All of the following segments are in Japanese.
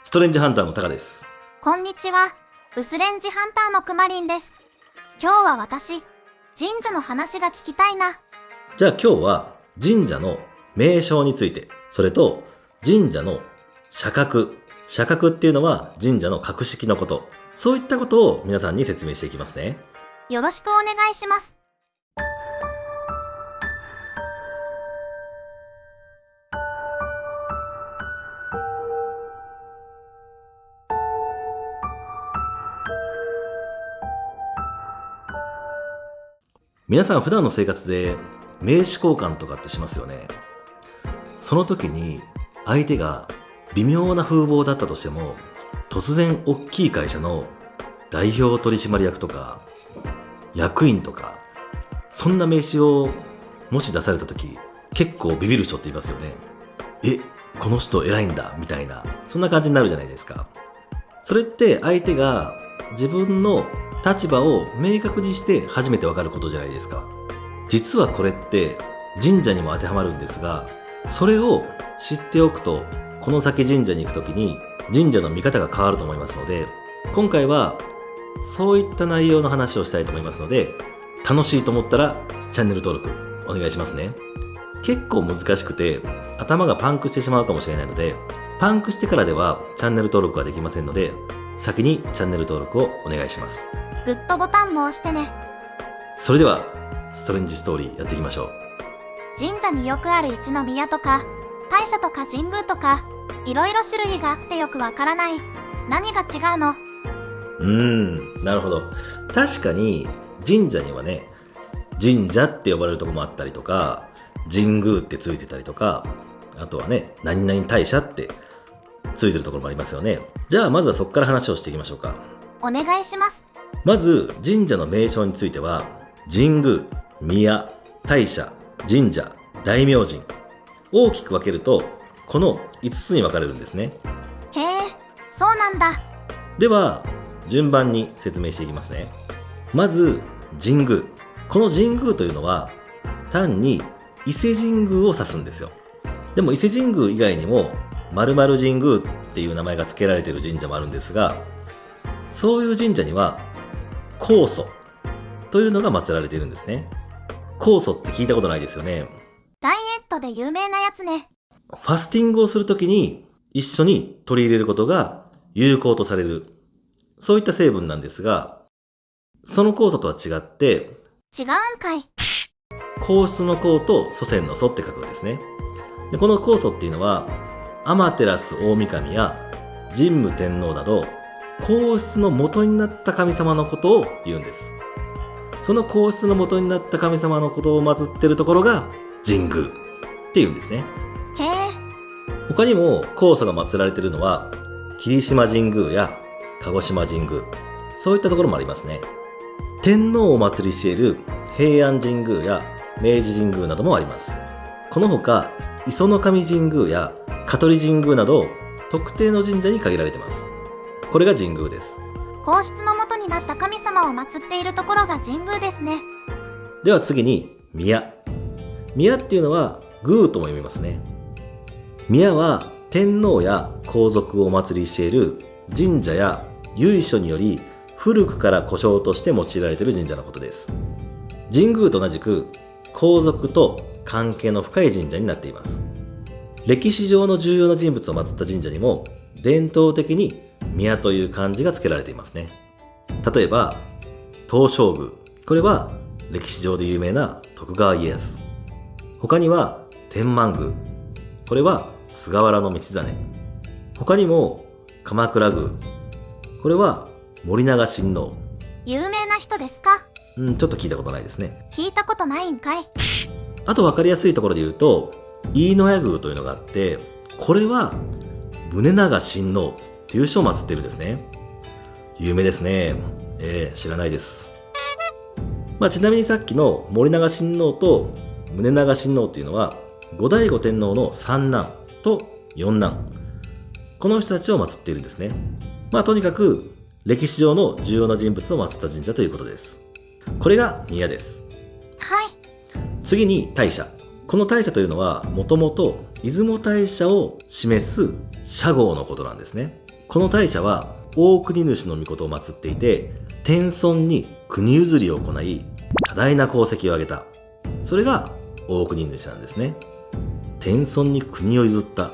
ストレンジハンターのタカです。こんにちは。ウスレンジハンターのくまりんです。今日は私、神社の話が聞きたいな。じゃあ今日は神社の名称について、それと神社の社格。社格っていうのは神社の格式のこと。そういったことを皆さんに説明していきますね。よろしくお願いします。皆さん普段の生活で名刺交換とかってしますよね。その時に相手が微妙な風貌だったとしても、突然大きい会社の代表取締役とか役員とか、そんな名刺をもし出された時、結構ビビる人っていますよね。この人偉いんだみたいな、そんな感じになるじゃないですか。それって相手が自分の立場を明確にして初めてわかることじゃないですか。実はこれって神社にも当てはまるんですが、それを知っておくと、この先神社に行くときに神社の見方が変わると思いますので、今回はそういった内容の話をしたいと思いますので、楽しいと思ったらチャンネル登録お願いしますね。結構難しくて頭がパンクしてしまうかもしれないので、パンクしてからではチャンネル登録はできませんので、先にチャンネル登録をお願いします。グッドボタンも押してね。それではストレンジストーリーやっていきましょう。神社によくある一宮とか大社とか神宮とか、いろいろ種類があってよくわからない。何が違うの？なるほど。確かに神社にはね、神社って呼ばれるところもあったりとか、神宮ってついてたりとか、あとはね、何々大社ってついてるところもありますよね。じゃあまずはそこから話をしていきましょうか。お願いします。まず神社の名称については、神宮、宮、大社、神社、大明神、大きく分けるとこの5つに分かれるんですね。へえ、そうなんだ。では順番に説明していきますね。まず神宮。この神宮というのは単に伊勢神宮を指すんですよ。でも伊勢神宮以外にも〇〇神宮っていう名前が付けられている神社もあるんですが、そういう神社には高祖というのが祀られているんですね。高祖って聞いたことないですよね。ダイエットで有名なやつね。ファスティングをするときに一緒に取り入れることが有効とされる、そういった成分なんですが、その酵素とは違って、違うんかい。皇室の皇と祖先の祖って書くんですね。でこの酵素っていうのは天照大神や神武天皇など皇室の元になった神様のことを言うんです。その皇室の元になった神様のことを祀っているところが神宮っていうんですね。へえ。他にも酵素が祀られているのは霧島神宮や鹿児島神宮、そういったところもありますね。天皇をお祀りしている平安神宮や明治神宮などもあります。このほか磯の神神宮や香取神宮など特定の神社に限られています。これが神宮です。皇室の元になった神様を祀っているところが神宮ですね。では次に宮。宮っていうのは宮とも読みますね。宮は天皇や皇族をお祭りしている神社や由緒により古くから呼称として用いられている神社のことです。神宮と同じく皇族と関係の深い神社になっています。歴史上の重要な人物を祀った神社にも伝統的に宮という漢字が付けられていますね。例えば東照宮、これは歴史上で有名な徳川家康。他には天満宮、これは菅原道真。他にも鎌倉宮、これは森長親王。有名な人ですか？ちょっと聞いたことないですね。聞いたことないんかい。あと分かりやすいところで言うと飯野屋宮というのがあって、これは宗長親王という人を祀っているんですね。有名ですね。知らないです。ちなみにさっきの森長親王と宗長親王というのは後醍醐天皇の三男と四男、この人たちを祀っているんですね。とにかく歴史上の重要な人物を祀った神社ということです。これが宮です。はい。次に大社。この大社というのはもともと出雲大社を示す社号のことなんですね。この大社は大国主の御事を祀っていて、天孫に国譲りを行い多大な功績を挙げた。それが大国主なんですね。天孫に国を譲った。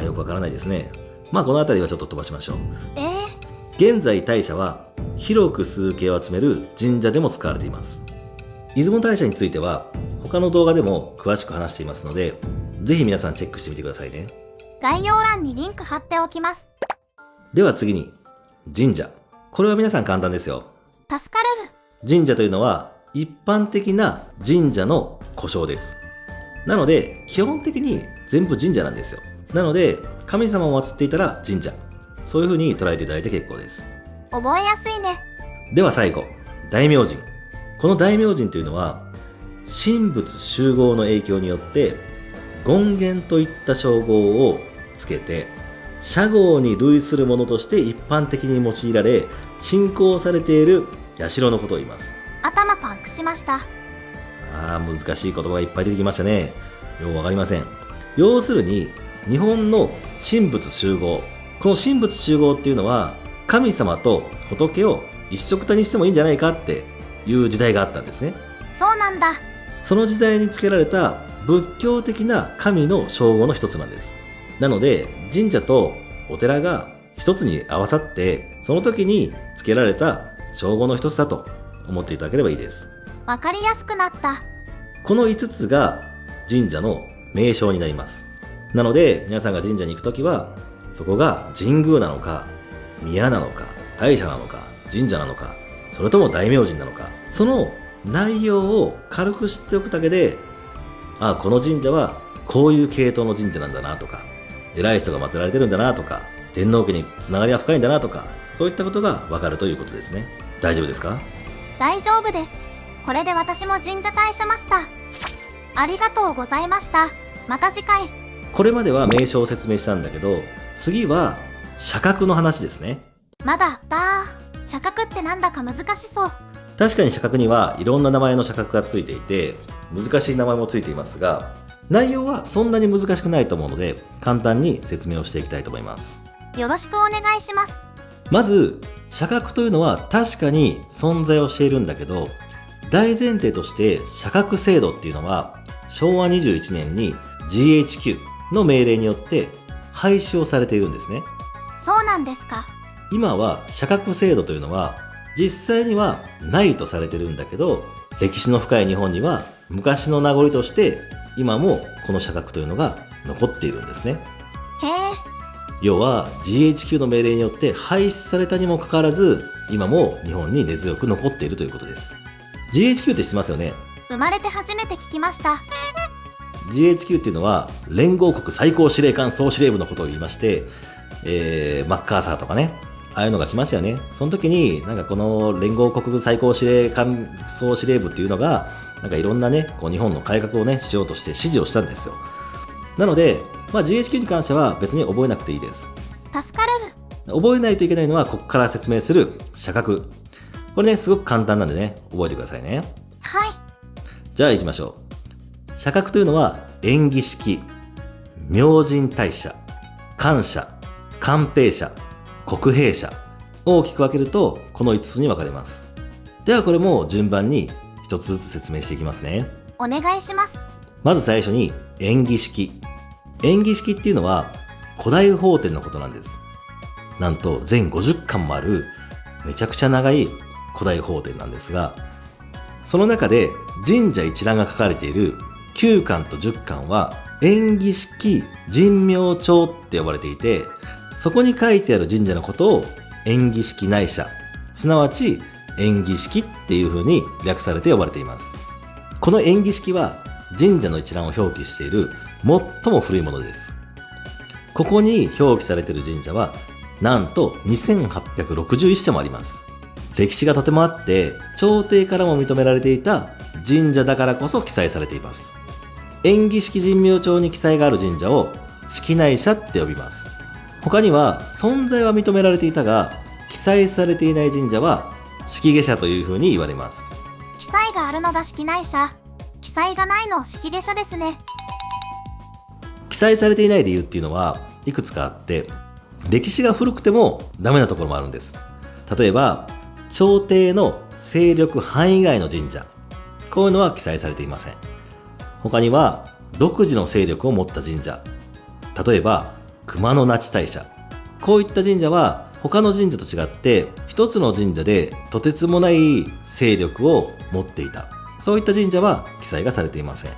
よくわからないですね。この辺りはちょっと飛ばしましょう。現在大社は広く数形を集める神社でも使われています。出雲大社については他の動画でも詳しく話していますので、ぜひ皆さんチェックしてみてくださいね。概要欄にリンク貼っておきます。では次に神社。これは皆さん簡単ですよ。助かる。神社というのは一般的な神社の呼称です。なので基本的に全部神社なんですよ。なので神様を祀っていたら神社、そういう風に捉えていただいて結構です。覚えやすいね。では最後、大明神。この大明神というのは神仏集合の影響によって権現といった称号をつけて社号に類するものとして一般的に用いられ信仰されている社のことを言います。頭パンクしました。難しい言葉がいっぱい出てきましたね。よくわかりません。要するに日本の神仏集合、この神仏集合っていうのは神様と仏を一緒くたにしてもいいんじゃないかっていう時代があったんですね。そうなんだ。その時代につけられた仏教的な神の称号の一つなんです。なので神社とお寺が一つに合わさってその時につけられた称号の一つだと思っていただければいいです。わかりやすくなった。この5つが神社の名称になります。なので皆さんが神社に行くときはそこが神宮なのか宮なのか大社なのか神社なのか、それとも大明神なのか、その内容を軽く知っておくだけで、この神社はこういう系統の神社なんだなとか、偉い人が祀られてるんだなとか、天皇家につながりが深いんだなとか、そういったことがわかるということですね。大丈夫ですか？大丈夫です。これで私も神社大社マスター。ありがとうございました。また次回。これまでは名称を説明したんだけど、次は社格の話ですね。まだ社格ってなんだか難しそう。確かに社格にはいろんな名前の社格がついていて、難しい名前もついていますが、内容はそんなに難しくないと思うので、簡単に説明をしていきたいと思います。よろしくお願いします。まず社格というのは確かに存在をしているんだけど、大前提として社格制度っていうのは昭和21年に GHQ の命令によって廃止をされているんですね。そうなんですか。今は社格制度というのは実際にはないとされてるんだけど、歴史の深い日本には昔の名残として今もこの社格というのが残っているんですね。へえ。要は GHQ の命令によって廃止されたにもかかわらず今も日本に根強く残っているということです。 GHQ って知ってますよね？生まれて初めて聞きました。 GHQ っていうのは連合国最高司令官総司令部のことを言いまして、マッカーサーとかね、ああいうのが来ましたよね。その時にこの連合国最高司令官総司令部っていうのがいろんなね日本の改革をねしようとして指示をしたんですよ。なので、GHQ に関しては別に覚えなくていいです。助かる。覚えないといけないのはここから説明する社格。これねすごく簡単なんでね覚えてくださいね。はい。じゃあ行きましょう。社格というのは縁起式、明神大社、官社、官兵社、国兵社、大きく分けるとこの5つに分かれます。ではこれも順番に1つずつ説明していきますね。お願いします。まず最初に縁起式。縁起式っていうのは古代法典のことなんです。なんと全50巻もあるめちゃくちゃ長い古代法典なんですが、その中で神社一覧が書かれている9巻と10巻は縁起式神明帳って呼ばれていて、そこに書いてある神社のことを縁起式内社、すなわち縁起式っていう風に略されて呼ばれています。この縁起式は神社の一覧を表記している最も古いものです。ここに表記されている神社はなんと2861社もあります。歴史がとてもあって朝廷からも認められていた神社だからこそ記載されています。縁起式神明帳に記載がある神社を式内社って呼びます。他には存在は認められていたが記載されていない神社は式下社というふうに言われます。記載があるのが式内社、記載がないの式下社ですね。記載されていない理由っていうのはいくつかあって、歴史が古くてもダメなところもあるんです。例えば朝廷の勢力範囲外の神社、こういうのは記載されていません。他には独自の勢力を持った神社、例えば熊野那智大社、こういった神社は他の神社と違って一つの神社でとてつもない勢力を持っていた、そういった神社は記載がされていません。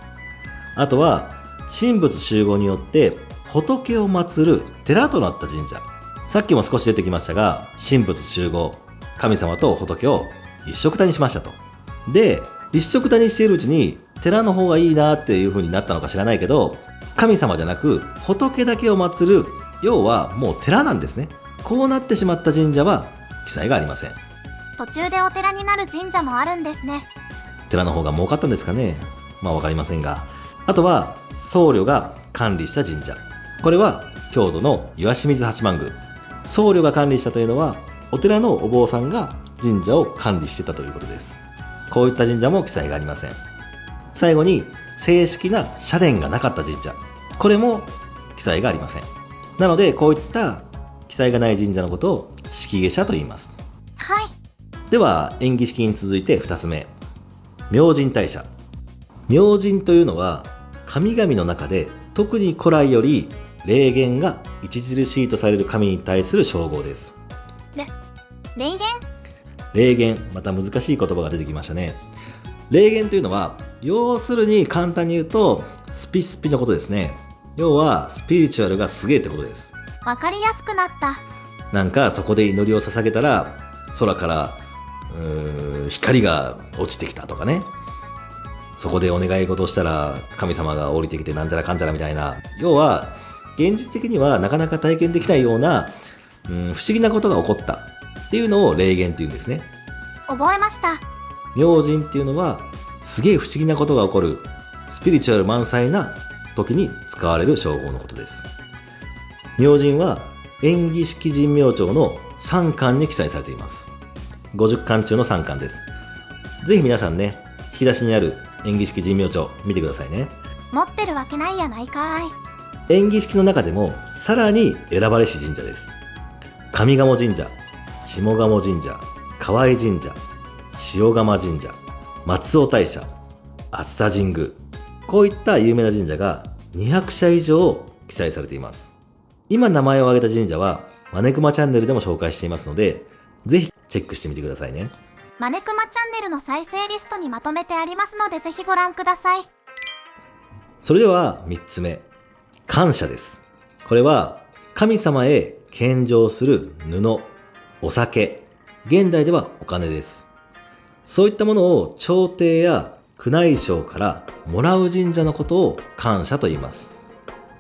あとは神仏集合によって仏を祀る寺となった神社、さっきも少し出てきましたが、神仏集合、神様と仏を一緒くたにしましたと。で、一緒くたにしているうちに寺の方がいいなっていう風になったのか知らないけど、神様じゃなく仏だけを祀る、要はもう寺なんですね。こうなってしまった神社は記載がありません。途中でお寺になる神社もあるんですね。寺の方が儲かったんですかね。わかりませんが、あとは僧侶が管理した神社、これは京都の石清水八幡宮。僧侶が管理したというのはお寺のお坊さんが神社を管理してたということです。こういった神社も記載がありません。最後に正式な社殿がなかった神社、これも記載がありません。なのでこういった記載がない神社のことを式下社と言います。はい。では縁起式に続いて2つ目、明神大社。明神というのは神々の中で特に古来より霊言が著しいとされる神に対する称号です。霊言？霊言、また難しい言葉が出てきましたね。霊言というのは要するに簡単に言うとスピスピのことですね。要はスピリチュアルがすげえってことです。わかりやすくなった。なんかそこで祈りを捧げたら空から光が落ちてきたとかね、そこでお願い事をしたら神様が降りてきてなんちゃらかんちゃらみたいな、要は現実的にはなかなか体験できないような、不思議なことが起こったっていうのを霊言っていうんですね。覚えました。明神っていうのはすげえ不思議なことが起こるスピリチュアル満載な時に使われる称号のことです。明神は縁起式神明帳の3巻に記載されています。50巻中の3巻です。ぜひ皆さんね、引き出しにある縁起式神明帳見てくださいね。持ってるわけないやないかい。縁起式の中でもさらに選ばれし神社です。上賀茂神社、下賀茂神社、河合神社、塩釜神社、松尾大社、熱田神宮、こういった有名な神社が200社以上記載されています。今名前を挙げた神社はマネクマチャンネルでも紹介していますので、ぜひチェックしてみてくださいね。マネクマチャンネルの再生リストにまとめてありますのでぜひご覧ください。それでは3つ目、感謝です。これは神様へ献上する布、お酒、現代ではお金です。そういったものを朝廷や宮内省からもらう神社のことを感謝と言います。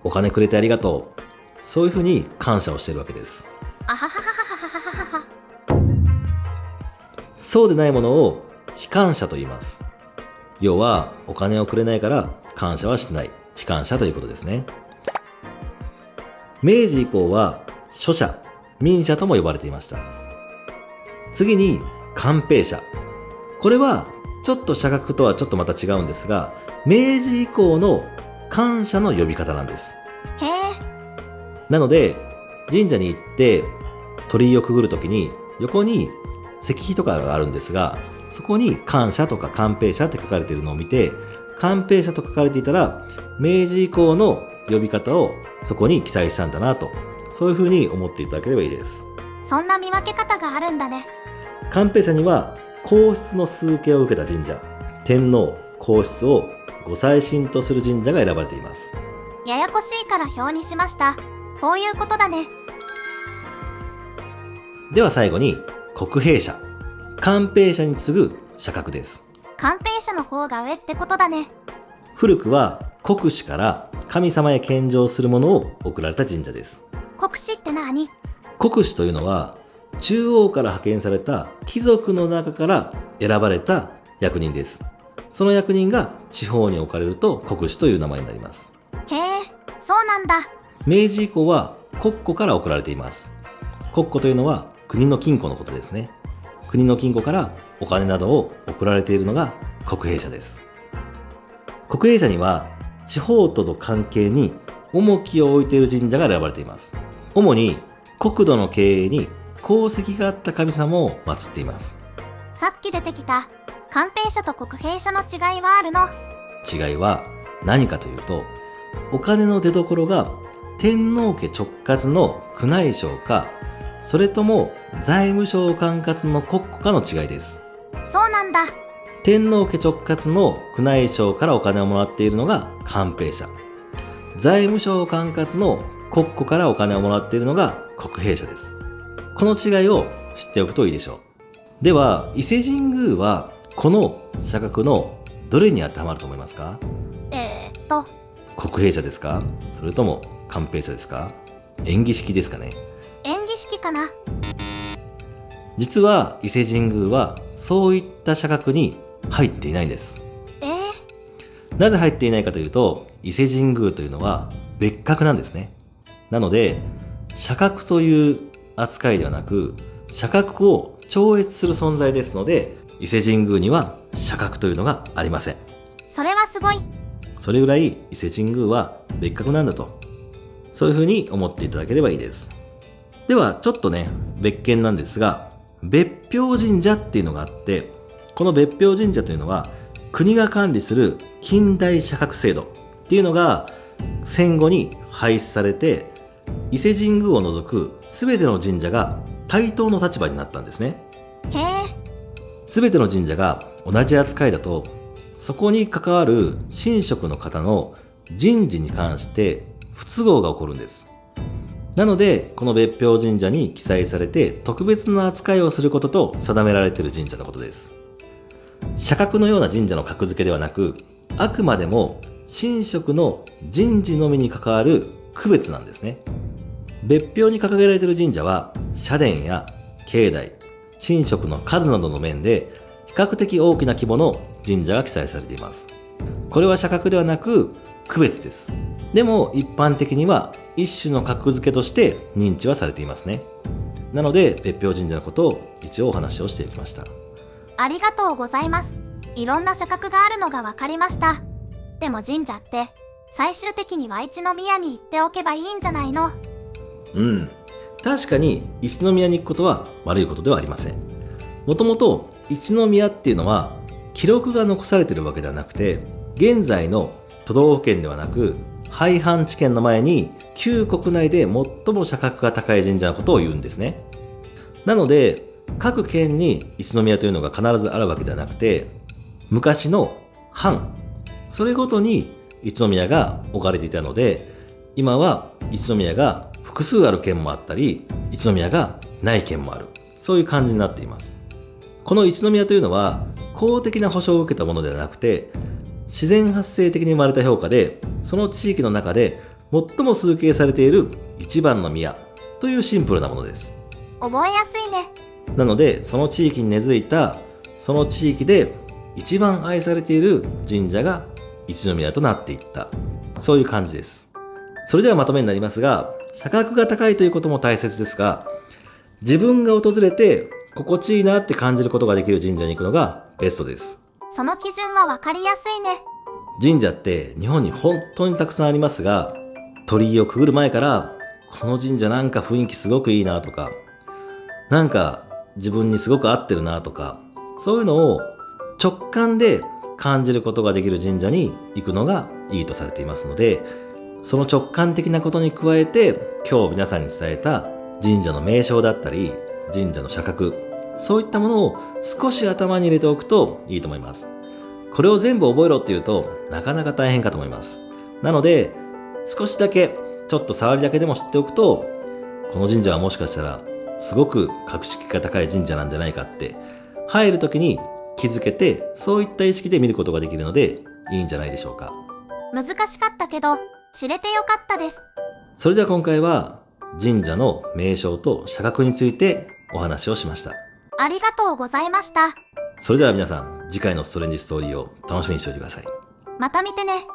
お金くれてありがとう、そういうふうに感謝をしているわけです。あははははははは。そうでないものを非感謝と言います。要はお金をくれないから感謝はしない、非感謝ということですね。明治以降は諸社、民社とも呼ばれていました。次に寛平社。これはちょっと社格とはちょっとまた違うんですが、明治以降の感謝の呼び方なんです。へえ。なので神社に行って鳥居をくぐるときに横に石碑とかがあるんですが、そこに感謝とか寛平社って書かれているのを見て、寛平社と書かれていたら明治以降の呼び方をそこに記載したんだなと、そういうふうに思っていただければいいです。そんな見分け方があるんだね。寛平社には皇室の崇敬を受けた神社、天皇皇室をご祭神とする神社が選ばれています。ややこしいから表にしました。こういうことだね。では最後に国平社。寛平社に次ぐ社格です。寛平社の方が上ってことだね。古くは国司から神様へ献上するものを贈られた神社です。国司って何？国司というのは中央から派遣された貴族の中から選ばれた役人です。その役人が地方に置かれると国司という名前になります。へえ、そうなんだ。明治以降は国庫から贈られています。国庫というのは国の金庫のことですね。国の金庫からお金などを贈られているのが国平社です。国平社には地方との関係に重きを置いている神社が選ばれています。主に国土の経営に功績があった神様を祀っています。さっき出てきた官兵者と国兵者の違いはあるの？違いは何かというと、お金の出所が天皇家直轄の宮内省か、それとも財務省管轄の国庫かの違いです。そうなんだ。天皇家直轄の宮内省からお金をもらっているのが官兵者。財務省管轄の国庫からお金をもらっているのが国兵者です。この違いを知っておくといいでしょう。では、伊勢神宮はこの社格のどれに当てはまると思いますか？国兵者ですか？それとも官兵者ですか？演技式ですかね？演技式かな。実は伊勢神宮はそういった社格に入っていないんです。なぜ入っていないかというと、伊勢神宮というのは別格なんですね。なので社格という扱いではなく、社格を超越する存在ですので、伊勢神宮には社格というのがありません。それはすごい。それぐらい伊勢神宮は別格なんだと、そういうふうに思っていただければいいです。ではちょっとね、別件なんですが、別表神社っていうのがあって、この別表神社というのは国が管理する近代社格制度っていうのが戦後に廃止されて、伊勢神宮を除く全ての神社が対等の立場になったんですね。全ての神社が同じ扱いだと、そこに関わる神職の方の人事に関して不都合が起こるんです。なのでこの別表神社に記載されて特別な扱いをすることと定められている神社のことです。社格のような神社の格付けではなく、あくまでも神職の人事のみに関わる区別なんですね。別表に掲げられている神社は社殿や境内、神職の数などの面で比較的大きな規模の神社が記載されています。これは社格ではなく区別です。でも一般的には一種の格付けとして認知はされていますね。なので別表神社のことを一応お話をしていきました。ありがとうございます。いろんな社格があるのが分かりました。でも神社って最終的には一宮に行っておけばいいんじゃないの？確かに一宮に行くことは悪いことではありません。もともと一宮っていうのは記録が残されているわけではなくて、現在の都道府県ではなく廃藩置県の前に旧国内で最も社格が高い神社のことを言うんですね。なので各県に一宮というのが必ずあるわけではなくて、昔の藩それごとに一宮が置かれていたので、今は一宮が複数ある県もあったり、一宮がない県もある、そういう感じになっています。この一宮というのは公的な保障を受けたものではなくて、自然発生的に生まれた評価で、その地域の中で最も崇敬されている一番の宮というシンプルなものです。覚えやすいね。なのでその地域に根付いた、その地域で一番愛されている神社が一宮となっていった、そういう感じです。それではまとめになりますが、社格が高いということも大切ですが、自分が訪れて心地いいなって感じることができる神社に行くのがベストです。その基準は分かりやすいね。神社って日本に本当にたくさんありますが、鳥居をくぐる前からこの神社なんか雰囲気すごくいいなとか、なんか自分にすごく合ってるなとか、そういうのを直感で感じることができる神社に行くのがいいとされていますので、その直感的なことに加えて今日皆さんに伝えた神社の名称だったり神社の社格、そういったものを少し頭に入れておくといいと思います。これを全部覚えろっていうとなかなか大変かと思います。なので少しだけちょっと触りだけでも知っておくと、この神社はもしかしたらすごく格式が高い神社なんじゃないかって入るときに気づけて、そういった意識で見ることができるのでいいんじゃないでしょうか。難しかったけど知れてよかったです。それでは今回は神社の名称と社格についてお話をしました。ありがとうございました。それでは皆さん、次回のストレンジストーリーを楽しみにしておいてください。また見てね。